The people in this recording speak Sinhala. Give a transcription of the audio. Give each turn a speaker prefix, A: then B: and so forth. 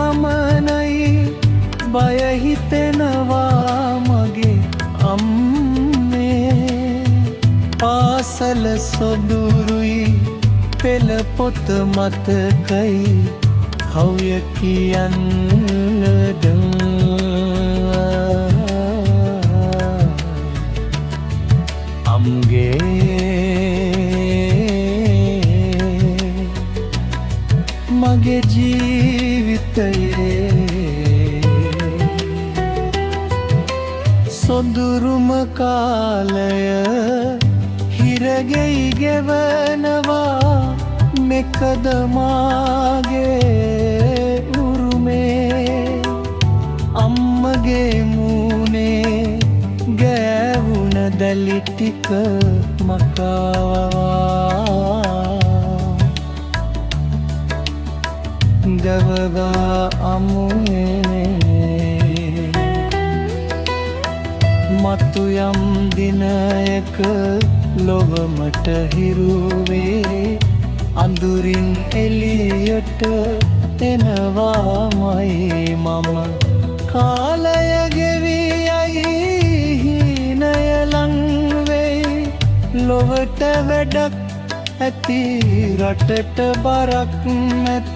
A: පමණයි බය හිතෙනවා මගේ අම්මේ. පාසල සොදුරුයි පෙළ පොත මතකයි කව්ය කියන්නද අම්ගේ මගේ ජීවිතයේ සොඳුරුම කාලය හිරගෙයි ගෙවනවා මෙකද මාගේ උරුමේ. අම්මගේ මූනේ ගෑවුන දැලි ටික මකාවා දවගා අමුනේ. මතු යම් දිනයක ලොවමට හිරුවේ අඳුරින් එළියට එනවාමයි මම. කාලය ගෙවී යයි හීනය ලං වෙයි ලොවට වැඩක් ඇති රටට බරක් නැති